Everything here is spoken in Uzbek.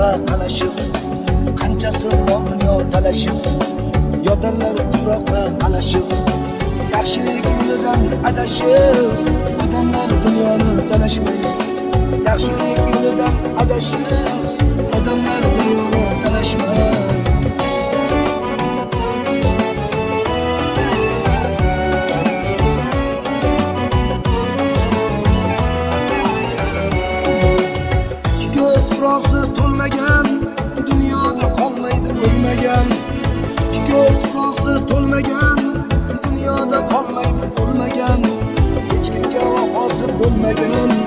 tuproqqa qalashib, qanchasi bor dunyo talashib, yotarlar tuproqqa qalashib, yaxshilik yo'lidan adashib, odamlar dunyoni talashmaydi. Yaxshilik yo'lidan adashib, odamlar dunyoni talashmaydi. Tuproqsiz to'lmagan dunyoda qolmaydi o'lmagan. Ikki ko'z tuproqsiz to'lmagan dunyoda qolmaydi o'lmagan. Hech kimga vafosi bo'lmagan.